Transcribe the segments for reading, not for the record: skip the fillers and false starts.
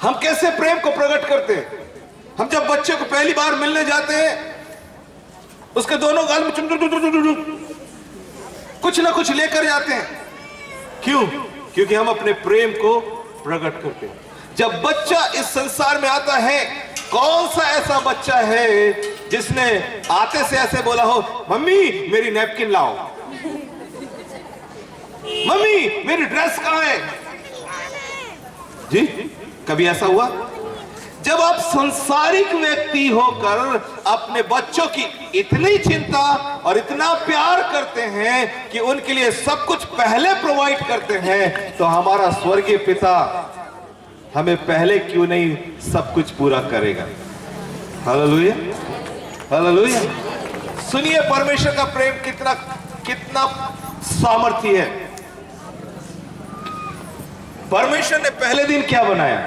हम कैसे प्रेम को प्रकट करते हैं? हम जब बच्चे को पहली बार मिलने जाते हैं, उसके दोनों गाल में कुछ ना कुछ लेकर जाते हैं। क्यों? क्योंकि हम अपने प्रेम को प्रकट करते हैं। जब बच्चा इस संसार में आता है, कौन सा ऐसा बच्चा है जिसने आते से ऐसे बोला हो, मम्मी मेरी नैपकिन लाओ, मम्मी मेरी ड्रेस कहां है? जी, कभी ऐसा हुआ? जब आप संसारिक व्यक्ति होकर अपने बच्चों की इतनी चिंता और इतना प्यार करते हैं कि उनके लिए सब कुछ पहले प्रोवाइड करते हैं, तो हमारा स्वर्गीय पिता हमें पहले क्यों नहीं सब कुछ पूरा करेगा? Hallelujah, hallelujah. सुनिए परमेश्वर का प्रेम कितना कितना सामर्थ्य है। परमेश्वर ने पहले दिन क्या बनाया?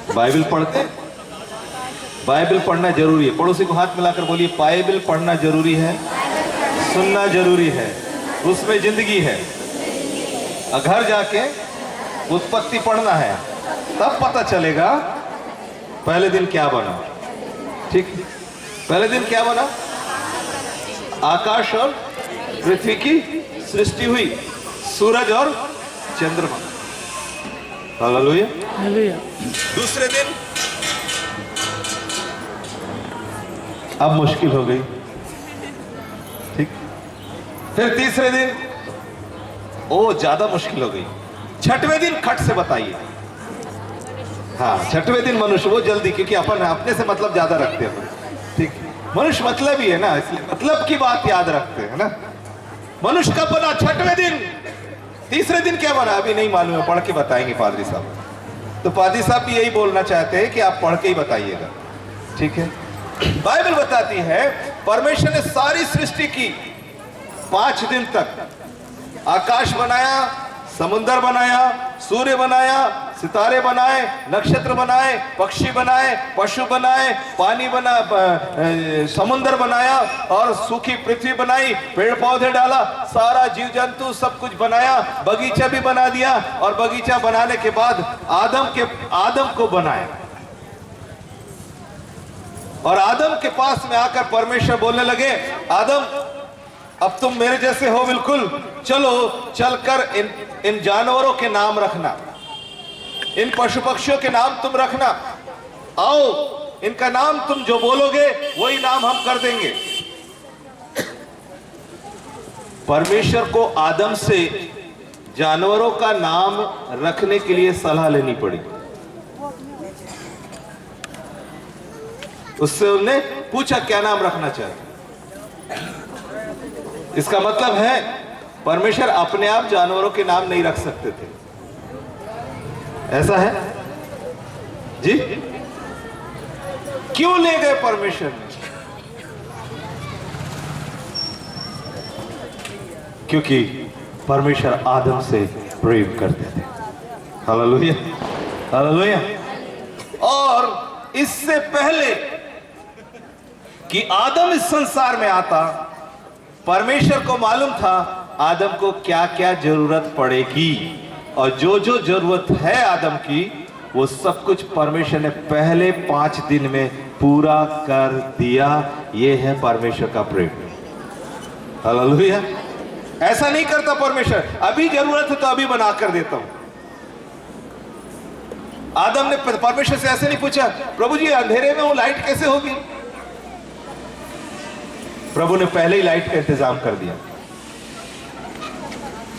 बाइबल पढ़ते? बाइबल पढ़ना जरूरी है। पड़ोसी को हाथ मिलाकर बोलिए, बाइबल पढ़ना जरूरी है, सुनना जरूरी है, उसमें जिंदगी है। घर जाके उत्पत्ति पढ़ना है, तब पता चलेगा पहले दिन क्या बना। ठीक, पहले दिन क्या बना? आकाश और पृथ्वी की सृष्टि हुई, सूरज और चंद्रमा। Hallelujah, hallelujah. दूसरे दिन अब मुश्किल हो गई, ठीक। फिर तीसरे दिन ओ ज्यादा मुश्किल हो गई। छठवें दिन खट से बताइए। हाँ, छठवें दिन मनुष्य वो जल्दी, क्योंकि अपन अपने से मतलब ज्यादा रखते हैं, ठीक। मनुष्य मतलब ही है ना, इसलिए मतलब की बात याद रखते हैं ना। मनुष्य कब बना? छठवें दिन। तीसरे दिन क्या बना? अभी नहीं मालूम है, पढ़ के बताएंगे पादरी साहब। तो पादरी साहब भी यही बोलना चाहते हैं कि आप पढ़ के ही बताइएगा, ठीक है। बाइबल बताती है परमेश्वर ने सारी सृष्टि की 5 दिन तक। आकाश बनाया, समुद्र बनाया, सूर्य बनाया, सितारे बनाए, नक्षत्र बनाए, पक्षी बनाए, पशु बनाए, पानी बना, समुद्र बनाया और सूखी पृथ्वी बनाई, पेड़ पौधे डाला, सारा जीव जंतु सब कुछ बनाया, बगीचा भी बना दिया। और बगीचा बनाने के बाद आदम को बनाया। और आदम के पास में आकर परमेश्वर बोलने लगे, आदम अब तुम मेरे जैसे हो बिल्कुल, चलो चलकर इन जानवरों के नाम रखना, इन पशु पक्षियों के नाम तुम रखना, आओ इनका नाम तुम जो बोलोगे वही नाम हम कर देंगे। परमेश्वर को आदम से जानवरों का नाम रखने के लिए सलाह लेनी पड़ी। उससे उन्होंने पूछा क्या नाम रखना चाहते। इसका मतलब है परमेश्वर अपने आप जानवरों के नाम नहीं रख सकते थे। ऐसा है जी? क्यों ले गए परमेश्वर ने? क्योंकि परमेश्वर आदम से प्रेम करते थे। Hallelujah, hallelujah. और इससे पहले कि आदम इस संसार में आता, परमेश्वर को मालूम था आदम को क्या क्या जरूरत पड़ेगी, और जो जो जरूरत है आदम की वो सब कुछ परमेश्वर ने पहले 5 दिन में पूरा कर दिया। ये है परमेश्वर का प्रेम। हालेलुया। ऐसा नहीं करता परमेश्वर, अभी जरूरत है तो अभी बना कर देता हूं। आदम ने परमेश्वर से ऐसे नहीं पूछा, प्रभु जी अंधेरे में वो लाइट कैसे होगी? प्रभु ने पहले ही लाइट का इंतजाम कर दिया।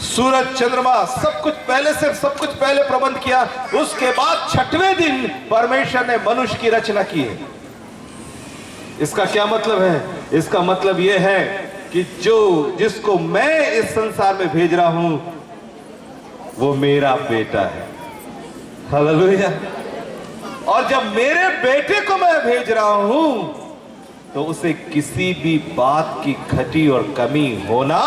सूरज चंद्रमा सब कुछ पहले से, सब कुछ पहले प्रबंध किया। उसके बाद छठवें दिन परमेश्वर ने मनुष्य की रचना की है। इसका क्या मतलब है? इसका मतलब यह है कि जिसको मैं इस संसार में भेज रहा हूं वो मेरा बेटा है। हालेलुया। और जब मेरे बेटे को मैं भेज रहा हूं तो उसे किसी भी बात की घटी और कमी होना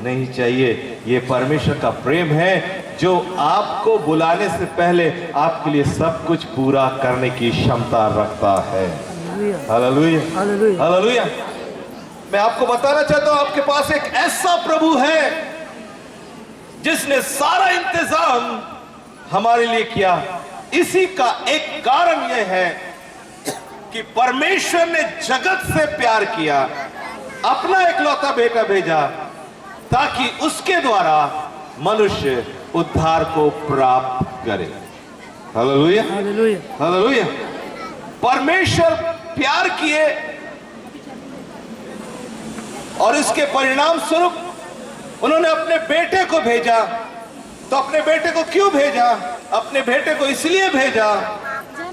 नहीं चाहिए। ये परमेश्वर का प्रेम है जो आपको बुलाने से पहले आपके लिए सब कुछ पूरा करने की क्षमता रखता है। Hallelujah, hallelujah. मैं आपको बताना चाहता हूं आपके पास एक ऐसा प्रभु है जिसने सारा इंतजाम हमारे लिए किया। इसी का एक कारण यह है कि परमेश्वर ने जगत से प्यार किया, अपना इकलौता बेटा भेजा ताकि उसके द्वारा मनुष्य उद्धार को प्राप्त करे। Hallelujah, hallelujah, hallelujah. परमेश्वर प्यार किए और इसके परिणाम स्वरूप उन्होंने अपने बेटे को भेजा। तो अपने बेटे को क्यों भेजा? अपने बेटे को इसलिए भेजा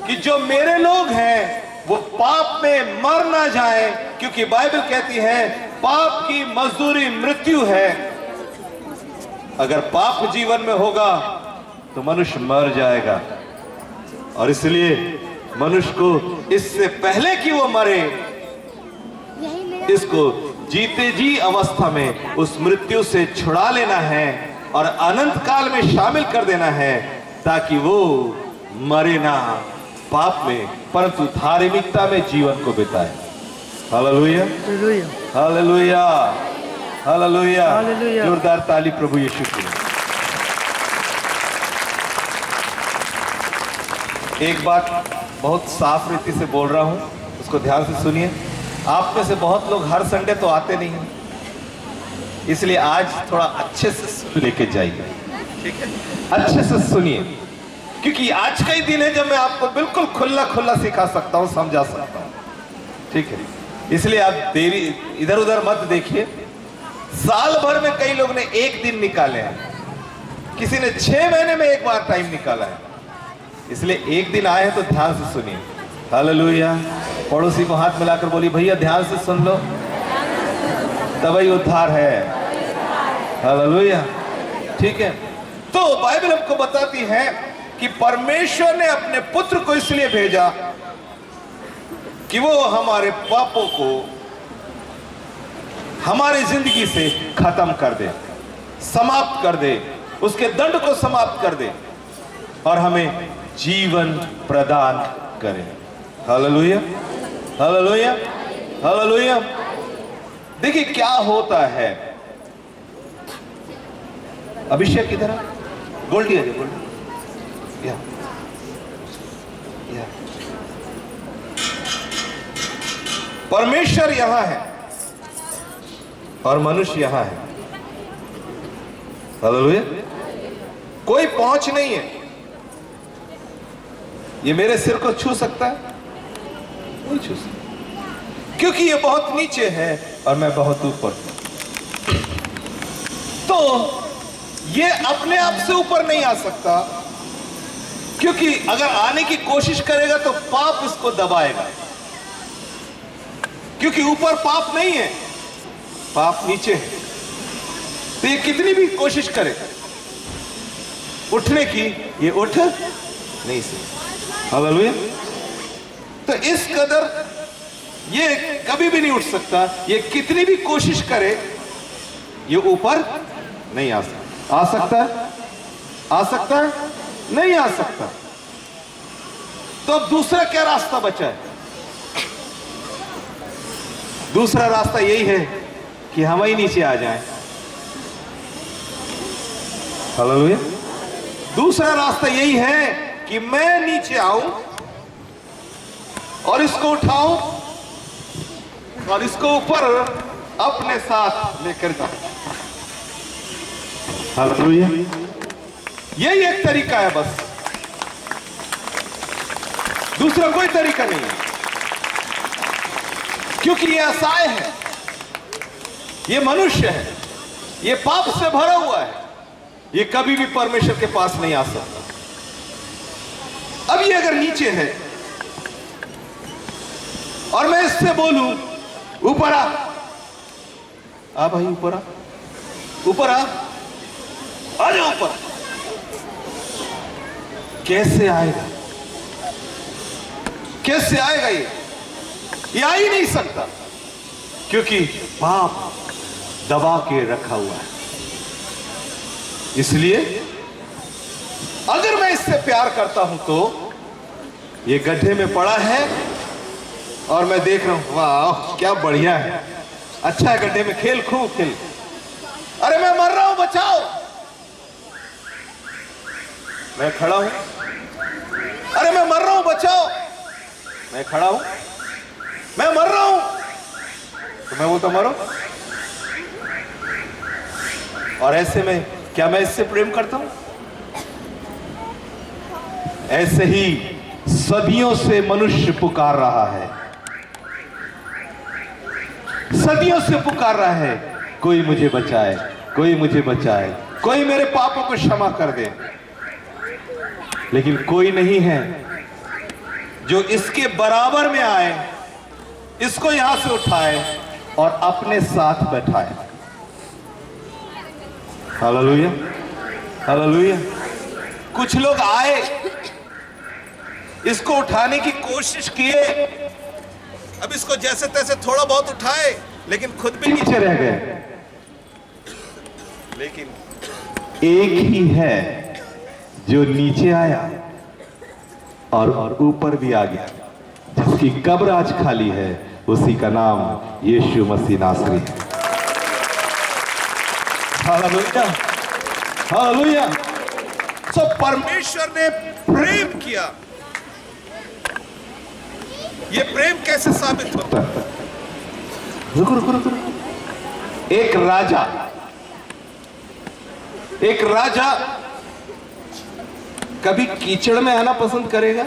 कि जो मेरे लोग हैं वो पाप में मर ना जाए, क्योंकि बाइबल कहती है पाप की मजदूरी मृत्यु है। अगर पाप जीवन में होगा तो मनुष्य मर जाएगा, और इसलिए मनुष्य को इससे पहले कि वो मरे, इसको जीते जी अवस्था में उस मृत्यु से छुड़ा लेना है और अनंत काल में शामिल कर देना है, ताकि वो मरे ना पाप में, परंतु धार्मिकता में जीवन को बिताए। Hallelujah, hallelujah, hallelujah, hallelujah. जोरदार ताली प्रभु यीशु की। एक बात बहुत साफ रीति से बोल रहा हूं, उसको ध्यान से सुनिए। आप में से बहुत लोग हर संडे तो आते नहीं हैं, इसलिए आज थोड़ा अच्छे से लेके जाइए, ठीक है? अच्छे से सुनिए, क्योंकि आज का ही दिन है जब मैं आपको बिल्कुल खुला खुला सिखा सकता हूं, समझा सकता हूं, ठीक है? इसलिए आप देरी इधर उधर मत देखिए। साल भर में कई लोग ने एक दिन निकाले हैं, किसी ने 6 महीने में एक बार टाइम निकाला है, इसलिए एक दिन आए हैं तो ध्यान से सुनिए। हालेलुया। पड़ोसी को हाथ मिलाकर बोलिए, भैया ध्यान से सुन लो, तभी उद्धार है। हालेलुया, ठीक है? तो बाइबल हमको बताती है कि परमेश्वर ने अपने पुत्र को इसलिए भेजा कि वो हमारे पापों को हमारी जिंदगी से खत्म कर दे, समाप्त कर दे, उसके दंड को समाप्त कर दे और हमें जीवन प्रदान करे। Hallelujah, hallelujah, hallelujah. देखिए क्या होता है। अभिषेक की तरह गोल्डी है, गोल्डी या परमेश्वर यहां है और मनुष्य यहां है। हालेलुया। कोई पहुंच नहीं है। ये मेरे सिर को छू सकता है? नहीं छू सकता, क्योंकि ये बहुत नीचे है और मैं बहुत ऊपर। तो ये अपने आप से ऊपर नहीं आ सकता, क्योंकि अगर आने की कोशिश करेगा तो पाप इसको दबाएगा, क्योंकि ऊपर पाप नहीं है, पाप नीचे है। तो ये कितनी भी कोशिश करे उठने की, ये उठ नहीं सकता। हालेलुया। तो इस कदर ये कभी भी नहीं उठ सकता। ये कितनी भी कोशिश करे ये ऊपर नहीं आ सकता। आ सकता है? आ सकता है? नहीं आ सकता। तो अब दूसरा क्या रास्ता बचा है? दूसरा रास्ता यही है कि हम ही नीचे आ जाएं। हालेलुया। दूसरा रास्ता यही है कि मैं नीचे आऊं और इसको उठाऊं और इसको ऊपर अपने साथ लेकर जाऊं। हालेलुया। यही एक तरीका है बस, दूसरा कोई तरीका नहीं है, क्योंकि ये असहाय है, ये मनुष्य है, ये पाप से भरा हुआ है, ये कभी भी परमेश्वर के पास नहीं आ सकता। अब ये अगर नीचे है और मैं इससे बोलूं ऊपर आ भाई, ऊपर आ, ऊपर आ जाओ ऊपर, कैसे आएगा? कैसे आएगा? ये आ ही नहीं सकता, क्योंकि पाप दबा के रखा हुआ है। इसलिए अगर मैं इससे प्यार करता हूं तो ये गड्ढे में पड़ा है और मैं देख रहा हूं, वाह क्या बढ़िया है, अच्छा है, गड्ढे में खेल, खूब खेल। अरे मैं मर रहा हूं, बचाओ। मैं खड़ा हूं। अरे मैं मर रहा हूं, बचाओ। मैं खड़ा हूं, मैं मर रहा हूं, तो मैं बोलता मरो। और ऐसे में क्या मैं इससे प्रेम करता हूं? ऐसे ही सदियों से मनुष्य पुकार रहा है, सदियों से पुकार रहा है, कोई मुझे बचाए, कोई मुझे बचाए, कोई मेरे पापों को क्षमा कर दे। लेकिन कोई नहीं है जो इसके बराबर में आए, इसको यहां से उठाए और अपने साथ बैठाए। Hallelujah, hallelujah. कुछ लोग आए, इसको उठाने की कोशिश किए, अब इसको जैसे तैसे थोड़ा बहुत उठाए, लेकिन खुद भी नीचे रह गए। लेकिन एक ही है जो नीचे आया और ऊपर भी आ गया, जिसकी कब्र आज खाली है, उसी का नाम यीशु मसीह नासरी है। Hallelujah, hallelujah. सो परमेश्वर ने प्रेम किया। ये प्रेम कैसे साबित होता है? रुको रुको रुको। एक राजा कभी कीचड़ में आना पसंद करेगा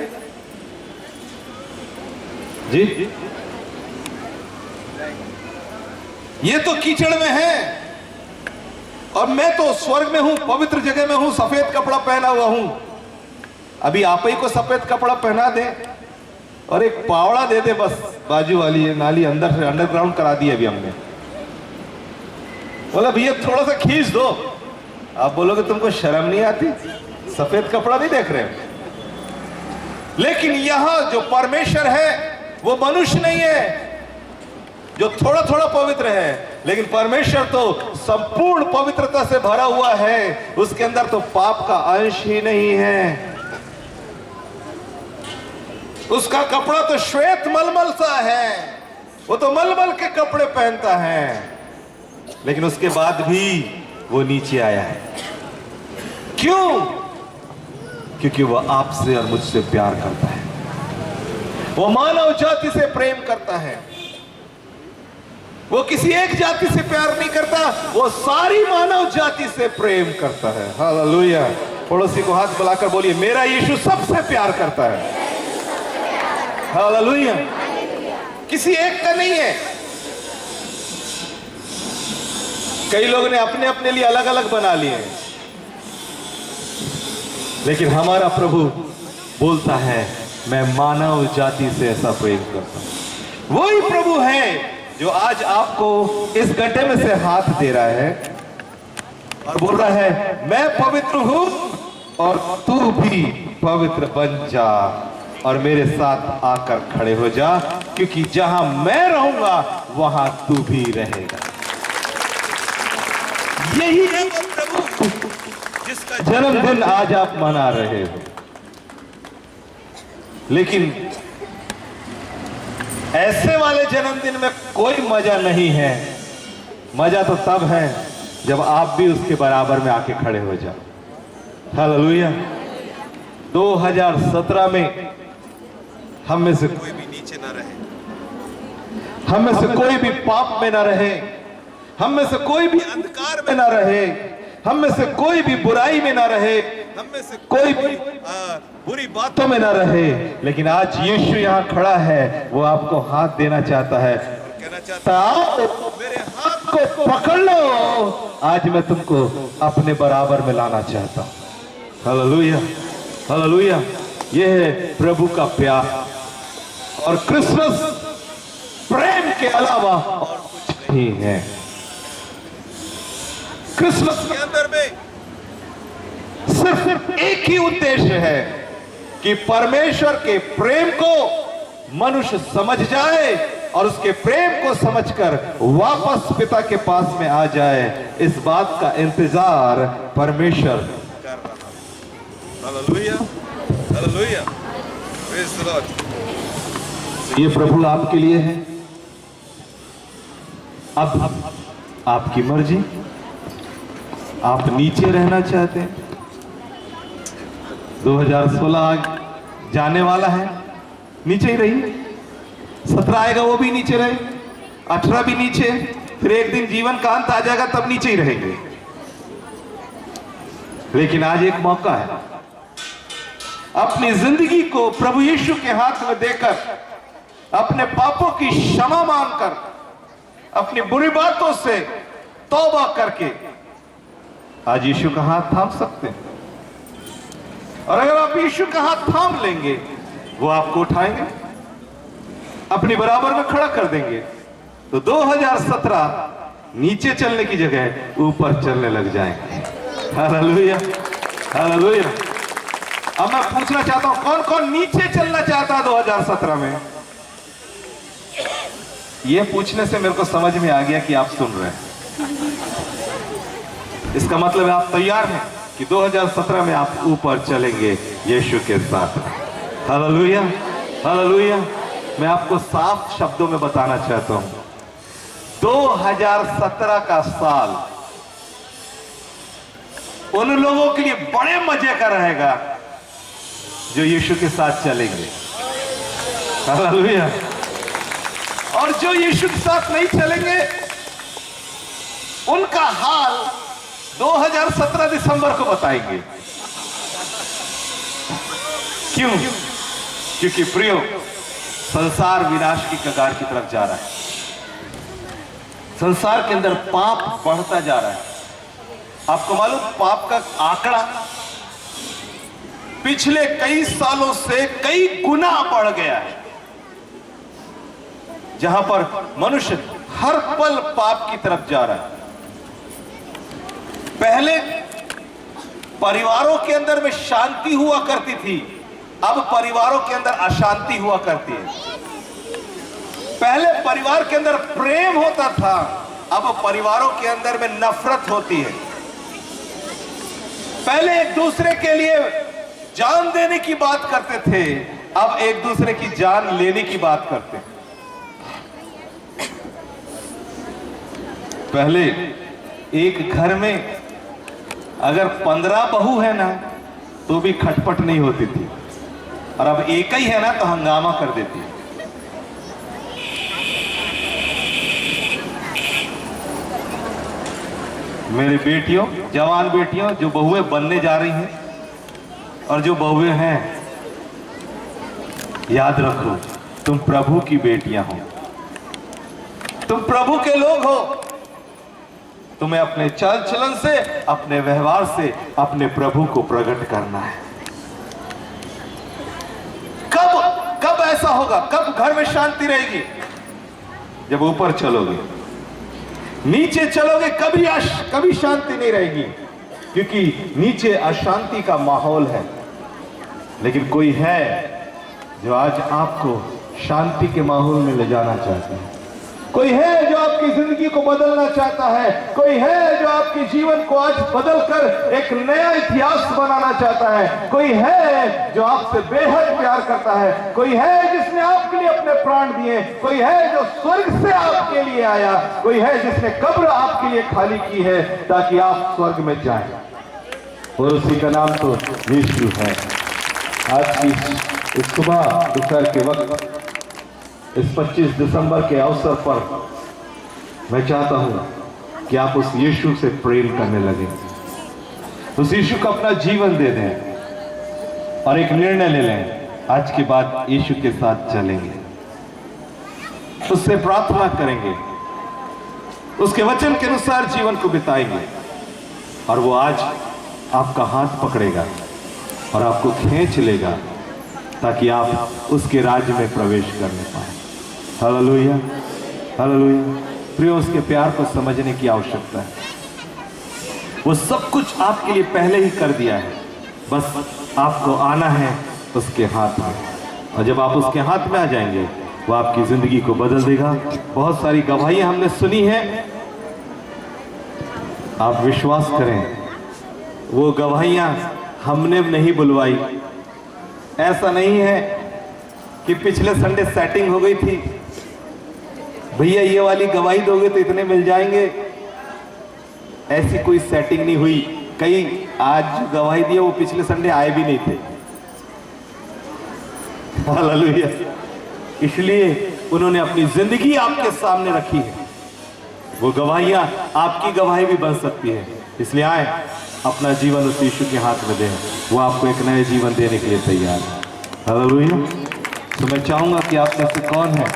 जी? ये तो कीचड़ में है और मैं तो स्वर्ग में हूं, पवित्र जगह में हूं, सफेद कपड़ा पहना हुआ हूं। अभी आप ही को सफेद कपड़ा पहना दे और एक पावड़ा दे दे, बस बाजू वाली नाली अंदर से अंडरग्राउंड करा दी अभी हमने। बोला भैया थोड़ा सा खींच दो। आप बोलोगे तुमको शर्म नहीं आती? सफेद कपड़ा नहीं देख रहे हो? लेकिन यहां जो परमेश्वर है वो मनुष्य नहीं है जो थोड़ा थोड़ा पवित्र है, लेकिन परमेश्वर तो संपूर्ण पवित्रता से भरा हुआ है। उसके अंदर तो पाप का अंश ही नहीं है। उसका कपड़ा तो श्वेत मलमल सा है, वो तो मलमल के कपड़े पहनता है, लेकिन उसके बाद भी वो नीचे आया है। क्यों? क्योंकि वो आपसे और मुझसे प्यार करता है। वो मानव जाति से प्रेम करता है। वो किसी एक जाति से प्यार नहीं करता, वो सारी मानव जाति से प्रेम करता है। हालेलुया। पड़ोसी को हाथ बुलाकर बोलिए, मेरा यीशु सबसे प्यार करता है। हालेलुया। किसी एक का नहीं है। कई लोगों ने अपने अपने लिए अलग अलग बना लिए, लेकिन हमारा प्रभु बोलता है मैं मानव जाति से ऐसा प्रेम करता हूं। वही प्रभु है जो आज आपको इस गड्ढे में से हाथ दे रहा है और बोल रहा है मैं पवित्र हूं और तू भी पवित्र बन जा और मेरे साथ आकर खड़े हो जा, क्योंकि जहां मैं रहूंगा वहां तू भी रहेगा। यही है वो प्रभु जिसका जन्मदिन आज आप मना रहे हो। लेकिन ऐसे वाले जन्मदिन में कोई मजा नहीं है। मजा तो तब है जब आप भी उसके बराबर में आके खड़े हो जाओ। हालेलुया। 2017 में हम में से कोई भी नीचे ना रहे, हम में से कोई भी पाप में ना रहे, हम में से कोई भी अंधकार में ना रहे, हम में से कोई भी बुराई में ना रहे, हम में से कोई भी बुरी बातों में ना रहे। लेकिन आज यीशु यहाँ खड़ा है, वो आपको हाथ देना चाहता है, कहना चाहता है मेरे हाथ को पकड़ लो, आज मैं तुमको अपने बराबर में लाना चाहता हूँ। Hallelujah, hallelujah. ये है प्रभु का प्यार। और क्रिसमस प्रेम के अलावा और कुछ नहीं है। क्रिसमस के अंदर में सिर्फ एक ही उद्देश्य है कि परमेश्वर के प्रेम को मनुष्य समझ जाए और उसके प्रेम को समझकर वापस पिता के पास में आ जाए। इस बात का इंतजार परमेश्वर कर रहा है। Hallelujah, hallelujah, praise the Lord. ये प्रभु आपके लिए है। अब आपकी मर्जी। आप नीचे रहना चाहते हैं 2016 जाने वाला है, नीचे ही रही। 17 आएगा वो भी नीचे रहे, 18 भी नीचे, फिर एक दिन जीवन का अंत आ जाएगा तब नीचे ही रहेंगे। लेकिन आज एक मौका है, अपनी जिंदगी को प्रभु यीशु के हाथ में देकर, अपने पापों की क्षमा मांगकर, अपनी बुरी बातों से तौबा करके आज यीशु का हाथ थाम सकते हैं। और अगर आप यीशु का हाथ थाम लेंगे, वो आपको उठाएंगे, अपनी बराबर में खड़ा कर देंगे, तो 2017 नीचे चलने की जगह ऊपर चलने लग जाएंगे। Hallelujah, hallelujah. अब मैं पूछना चाहता हूं, कौन कौन नीचे चलना चाहता है 2017 में? यह पूछने से मेरे को समझ में आ गया कि आप सुन रहे हैं। इसका मतलब है आप तैयार हैं कि 2017 में आप ऊपर चलेंगे यीशु के साथ। Hallelujah, hallelujah. मैं आपको साफ शब्दों में बताना चाहता हूं, 2017 का साल उन लोगों के लिए बड़े मजे का रहेगा जो यीशु के साथ चलेंगे। हालेलुया। और जो यीशु के साथ नहीं चलेंगे, उनका हाल 2017 दिसंबर को बताएंगे। क्यों? क्योंकि प्रियो, संसार विनाश की कगार की तरफ जा रहा है। संसार के अंदर पाप बढ़ता जा रहा है। आपको मालूम, पाप का आंकड़ा पिछले कई सालों से कई गुना बढ़ गया है। जहां पर मनुष्य हर पल पाप की तरफ जा रहा है। पहले परिवारों के अंदर में शांति हुआ करती थी, अब परिवारों के अंदर अशांति हुआ करती है। पहले परिवार के अंदर प्रेम होता था, अब परिवारों के अंदर में नफरत होती है। पहले एक दूसरे के लिए जान देने की बात करते थे, अब एक दूसरे की जान लेने की बात करते हैं। पहले एक घर में अगर 15 बहू है ना तो भी खटपट नहीं होती थी, और अब एक ही है ना तो हंगामा कर देती है। मेरी बेटियों, जवान बेटियों, जो बहुएं बनने जा रही हैं और जो बहुएं हैं, याद रखो, तुम प्रभु की बेटियां हो, तुम प्रभु के लोग हो। तुम्हें अपने चाल चलन से, अपने व्यवहार से अपने प्रभु को प्रकट करना है। कब ऐसा होगा? कब घर में शांति रहेगी? जब ऊपर चलोगे। नीचे चलोगे कभी शांति नहीं रहेगी, क्योंकि नीचे अशांति का माहौल है। लेकिन कोई है जो आज आपको शांति के माहौल में ले जाना चाहता है। कोई है जो आपकी जिंदगी को बदलना चाहता है। कोई है जो आपके जीवन को आज बदलकर एक नया इतिहास बनाना चाहता है। कोई है जो आपसे बेहद प्यार करता है। कोई है जिसने आपके लिए अपने प्राण दिए। कोई है जो स्वर्ग से आपके लिए आया। कोई है जिसने कब्र आपके लिए खाली की है ताकि आप स्वर्ग में जाएं, और उसी का नाम तो यीशु है। आज की इस सुबह दोपहर के वक्त, इस 25 दिसंबर के अवसर पर मैं चाहता हूं कि आप उस यीशु से प्रेम करने लगे, उस यीशु को अपना जीवन दे दें और एक निर्णय ले लें, आज के बाद यीशु के साथ चलेंगे, उससे प्रार्थना करेंगे, उसके वचन के अनुसार जीवन को बिताएंगे, और वो आज आपका हाथ पकड़ेगा और आपको खींच लेगा ताकि आप उसके राज्य में प्रवेश करने पाए। Hallelujah, hallelujah. प्रियो, उसके प्यार को समझने की आवश्यकता है। वो सब कुछ आपके लिए पहले ही कर दिया है, बस आपको आना है उसके हाथ में, और जब आप उसके हाथ में आ जाएंगे, वो आपकी जिंदगी को बदल देगा। बहुत सारी गवाहियां हमने सुनी हैं, आप विश्वास करें, वो गवाहियां हमने नहीं बुलवाई। ऐसा नहीं है कि पिछले संडे सेटिंग हो गई थी, भैया ये वाली गवाही दोगे तो इतने मिल जाएंगे। ऐसी कोई सेटिंग नहीं हुई। कई आज जो गवाही दिए वो पिछले संडे आए भी नहीं थे। हालेलुया। इसलिए उन्होंने अपनी जिंदगी आपके सामने रखी है। वो गवाहियां आपकी गवाही भी बन सकती है। इसलिए आए अपना जीवन उस यीशु के हाथ में दें, वो आपको एक नए जीवन देने के लिए तैयार है। हालेलुया। तो मैं चाहूंगा कि आप में से कौन है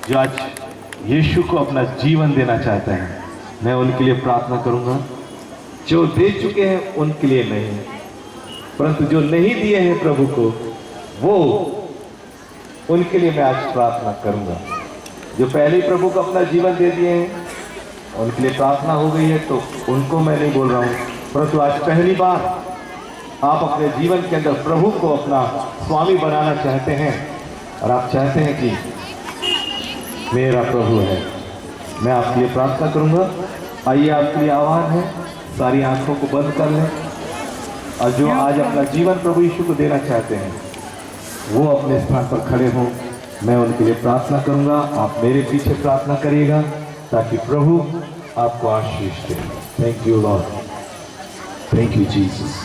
जो आज यीशु को अपना जीवन देना चाहते हैं। मैं उनके लिए प्रार्थना करूंगा। जो दे चुके हैं उनके लिए नहीं, परंतु जो नहीं दिए हैं प्रभु को, वो उनके लिए मैं आज प्रार्थना करूंगा। जो पहले ही प्रभु को अपना जीवन दे दिए हैं उनके लिए प्रार्थना हो गई है, तो उनको मैं नहीं बोल रहा हूं, परंतु आज पहली बार आप अपने जीवन के अंदर प्रभु को अपना स्वामी बनाना चाहते हैं और आप चाहते हैं कि मेरा प्रभु है, मैं आपके लिए प्रार्थना करूंगा। आइए, आपके लिए आह्वान है, सारी आंखों को बंद कर लें और जो आज अपना जीवन प्रभु यीशु को देना चाहते हैं वो अपने स्थान पर खड़े हों। मैं उनके लिए प्रार्थना करूंगा, आप मेरे पीछे प्रार्थना करिएगा ताकि प्रभु आपको आशीष दे। Thank you Lord, thank you Jesus,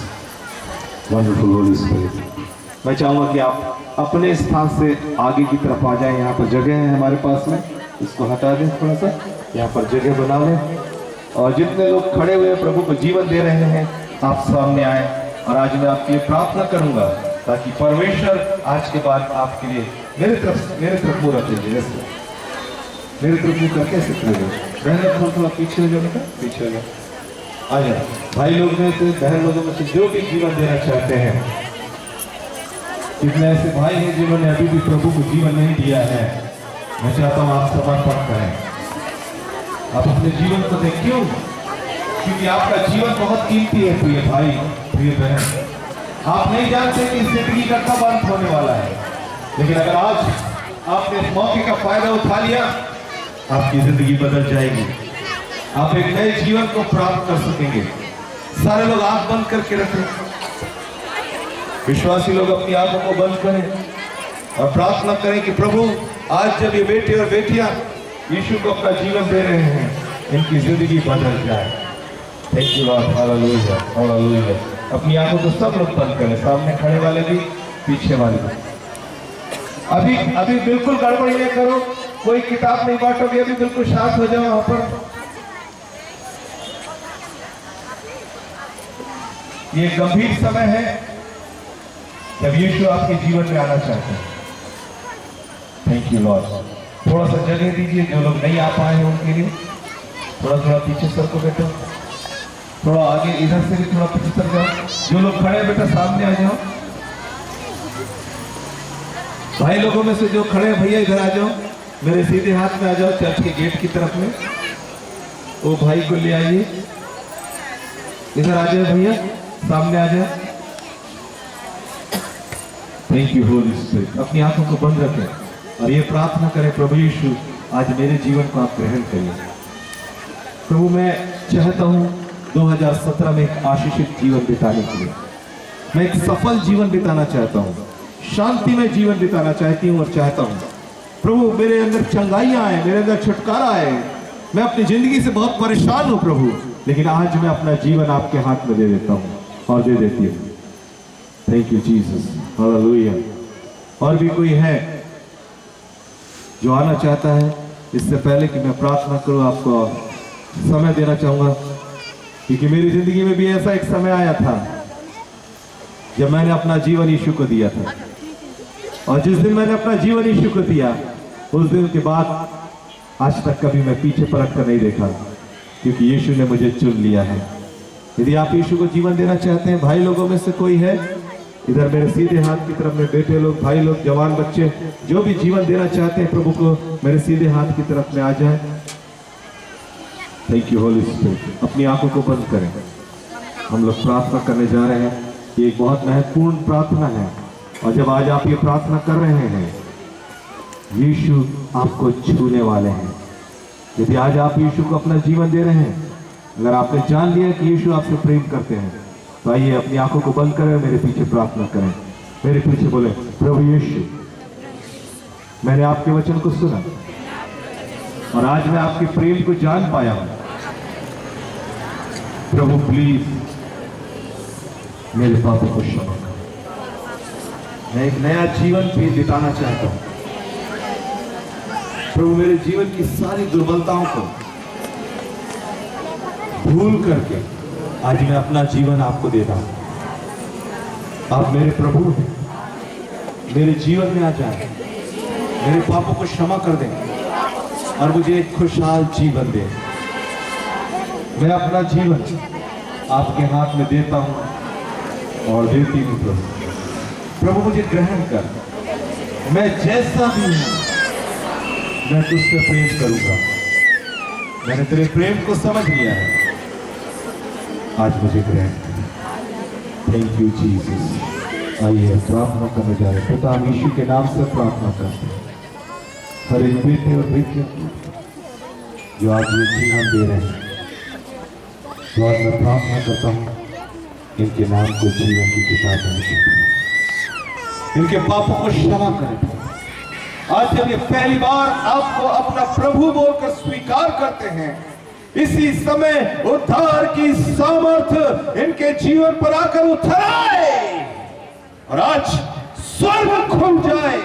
wonderful Holy Spirit. मैं चाहूंगा कि आप अपने स्थान से आगे की तरफ आ जाएं। यहाँ पर जगह है हमारे पास में, इसको हटा दें थोड़ा सा, यहाँ पर जगह बना लें। और जितने लोग खड़े हुए प्रभु को जीवन दे रहे हैं, आप सामने आए और आज मैं आपके लिए प्रार्थना करूंगा ताकि परमेश्वर आज के बाद आपके लिए मेरे तरफ मुंह रख लीजिए। मेरे तरफ मुंह करके ऐसे खड़े हो, बहन थोड़ा पीछे हो जाओ, पीछे हो जाओ, आ जाओ। भाई लोग में से, बहन लोगों में से जो भी जीवन देना चाहते हैं, कितने ऐसे भाई हैं जिन्होंने अभी भी प्रभु को जीवन नहीं दिया है, मैं चाहता हूँ आप समर्पण करें, आप अपने जीवन को दें। क्यों? क्योंकि आपका जीवन बहुत कीमती है प्रिय भाई, प्रिय बहन। आप नहीं जानते कि जिंदगी का कब अंत होने वाला है, लेकिन अगर आज आपने इस मौके का फायदा उठा लिया, आपकी जिंदगी बदल जाएगी, आप एक नए जीवन को प्राप्त कर सकेंगे। सारे लोग आंख बंद करके रखें, विश्वासी लोग अपनी आंखों को बंद करें और प्रार्थना करें कि प्रभु आज जब ये बेटे और बेटियां यीशु को अपना जीवन दे रहे हैं, इनकी जिंदगी बदल जाए। Thank you Lord, hallelujah, hallelujah. अपनी आंखों को सब लोग बंद करें, सामने खड़े वाले भी, पीछे वाले भी। अभी बिल्कुल गड़बड़ी नहीं करो, कोई किताब नहीं बांटोगे, अभी बिल्कुल शांत हो जाओ। वहां पर ये गंभीर समय है जब यीशु आपके जीवन में आना चाहते हैं। Thank you Lord. थोड़ा सा जगह दीजिए, जो लोग नहीं आ पाए हैं उनके लिए। थोड़ा पीछे सर को बेटा, थोड़ा आगे, इधर से भी थोड़ा पीछे सर जाओ। जो लोग खड़े हैं बेटा सामने आ जाओ। भाई लोगों में से जो खड़े हैं भैया इधर आ जाओ, मेरे सीधे हाथ में आ जाओ, चर्च के गेट की तरफ में। वो भाई को ले आइए, इधर आ जाओ भैया, सामने आ जाओ। Thank you Holi spirit. अपनी आंखों को बंद रखें और ये प्रार्थना करें, प्रभु यीशु आज मेरे जीवन को आप ग्रहण करिए। प्रभु मैं चाहता हूँ 2017 में एक आशीषित जीवन बिताने के लिए, मैं एक सफल जीवन बिताना चाहता हूँ, शांति में जीवन बिताना चाहती हूँ और चाहता हूँ प्रभु मेरे अंदर चंगाइयाँ आए, मेरे अंदर छुटकारा आए। मैं अपनी जिंदगी से बहुत परेशान हूँ प्रभु, लेकिन आज मैं अपना जीवन आपके हाथ में दे देता हूँ और दे देती हूँ। Thank you Jesus, hallelujah. और भी कोई है जो आना चाहता है? इससे पहले कि मैं प्रार्थना करूँ, आपको समय देना चाहूँगा, क्योंकि मेरी जिंदगी में भी ऐसा एक समय आया था जब मैंने अपना जीवन यीशु को दिया था, और जिस दिन मैंने अपना जीवन यीशु को दिया, उस दिन के बाद आज तक कभी मैं पीछे पलट कर नहीं देखा, क्योंकि यीशु ने मुझे चुन लिया है। यदि आप यीशु को जीवन देना चाहते हैं, भाई लोगों में से कोई है इधर मेरे सीधे हाथ की तरफ में, बेटे लोग, भाई लोग, जवान बच्चे, जो भी जीवन देना चाहते हैं प्रभु को, मेरे सीधे हाथ की तरफ में आ जाए। Thank you Holi spirit. अपनी आंखों को बंद करें, हम लोग प्रार्थना करने जा रहे हैं। ये एक बहुत महत्वपूर्ण प्रार्थना है, और जब आज आप ये प्रार्थना कर रहे हैं, यीशु आपको छूने वाले हैं। यदि आज आप यीशु को अपना जीवन दे रहे हैं, अगर आपने जान लिया कि यीशु आपसे प्रेम करते हैं, तो आइए अपनी आंखों को बंद करें, मेरे पीछे प्रार्थना करें। मेरे पीछे बोले, प्रभु यीशु, मैंने आपके वचन को सुना और आज मैं आपके प्रेम को जान पाया हूं। प्रभु प्लीज मेरे पापों को क्षमा करो। मैं एक नया जीवन भी बिताना चाहता हूँ। प्रभु मेरे जीवन की सारी दुर्बलताओं को भूल करके आज मैं अपना जीवन आपको दे रहा हूँ। आप मेरे प्रभु हैं, मेरे जीवन में आ जाए, मेरे पापों को क्षमा कर दें और मुझे एक खुशहाल जीवन दें। मैं अपना जीवन आपके हाथ में देता हूं और देती हूं प्रभु। प्रभु मुझे ग्रहण कर, मैं जैसा भी हूं मैं तुझसे प्रेम करूंगा। मैंने तेरे प्रेम को समझ लिया है, आज मुझे ग्रहण कर। Thank you Jesus. आइए प्रार्थना करने जा रहे हैं। पिता यीशु के नाम से प्रार्थना करते हैं हर एक बेटे और बेटियों को जो आज ये जीवन दे रहे हैं। तो आज मैं प्रार्थना करता हूँ इनके नाम को जीवन की किताब में लिखें, इनके पापों को क्षमा करें। आज जब ये पहली बार आपको अपना प्रभु बोलकर स्वीकार करते हैं, इसी समय उद्धार की सामर्थ इनके जीवन पर आकर उतर आए और आज स्वर्ग खुल जाए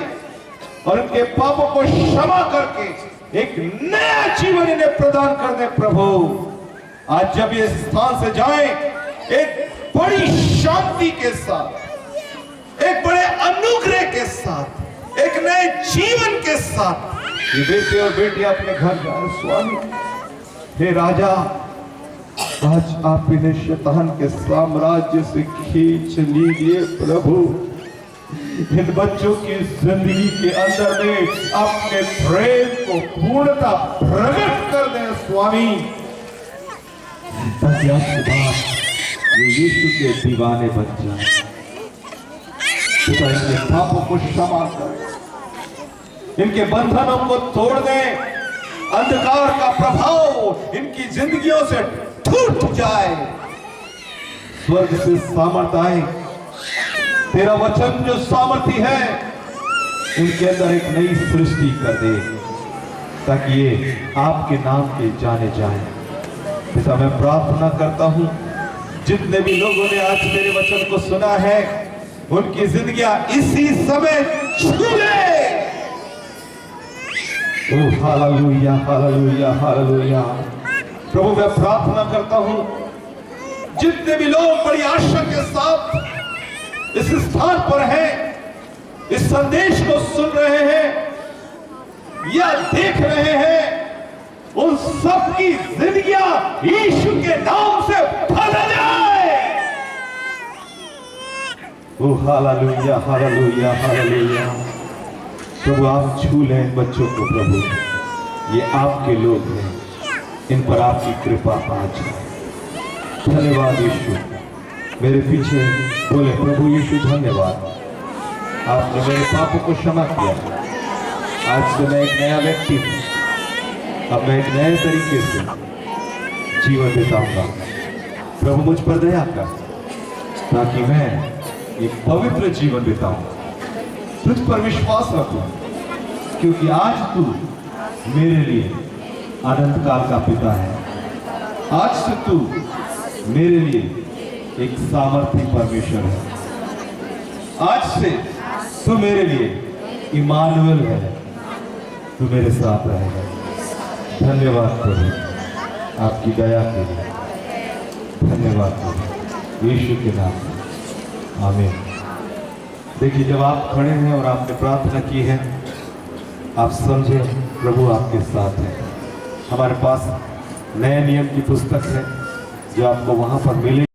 और इनके पापों को क्षमा करके एक नया जीवन इन्हें प्रदान कर दे। प्रभु आज जब ये स्थान से जाएं, एक बड़ी शांति के साथ, एक बड़े अनुग्रह के साथ, एक नए जीवन के साथ ये बेटे और बेटियां अपने घर जाए। स्वामी हे राजा, आज आप इन्हें शैतान के साम्राज्य से खींच लीजिए। प्रभु इन बच्चों की जिंदगी के अंदर में अपने प्रेम को पूर्णता प्रकट कर दें स्वामी, ताकि आपके बाद ये यीशु के दीवाने बन जाए। पिता इनके पापों को क्षमा करें, इनके बंधनों को तोड़ दें, अंधकार का प्रभाव इनकी जिंदगियों से टूट जाए, स्वर्ग से सामर्थ आए। तेरा वचन जो सामर्थी है इनके अंदर एक नई सृष्टि कर दे, ताकि ये आपके नाम के जाने जाए। पिता मैं प्रार्थना करता हूं जितने भी लोगों ने आज मेरे वचन को सुना है उनकी जिंदगियां इसी समय छू ले। Oh hallelujah hallelujah hallelujah. प्रभु मैं प्रार्थना करता हूं जितने भी लोग बड़ी आशा के साथ इस स्थान पर हैं, इस संदेश को सुन रहे हैं या देख रहे हैं, उन सबकी जिंदगियां यीशु के नाम से बदल जाए। Oh hallelujah hallelujah hallelujah. प्रभु आप छू लें बच्चों को। प्रभु ये आपके लोग हैं, इन पर आपकी कृपा आ जाए। धन्यवाद यीशु। मेरे पीछे बोले प्रभु यीशु धन्यवाद, आपने मेरे पापों को क्षमा किया। आज से मैं एक नया व्यक्ति हूँ, अब मैं एक नए तरीके से जीवन बिताऊंगा। प्रभु मुझ पर दया कर, ताकि मैं एक पवित्र जीवन बिताऊं, तुझ पर विश्वास रखूं, क्योंकि आज तू मेरे लिए अनंत काल का पिता है। आज से तू मेरे लिए एक सामर्थी परमेश्वर है। आज से तू मेरे लिए इमानुएल है, तू मेरे साथ रहेगा। धन्यवाद प्रभु आपकी दया के लिए, धन्यवाद प्रभु यीशु के नाम में आमीन। देखिए जब आप खड़े हैं और आपने प्रार्थना की है, आप समझे प्रभु आपके साथ है। हमारे पास नए नियम की पुस्तक है जो आपको वहां पर मिलेगी।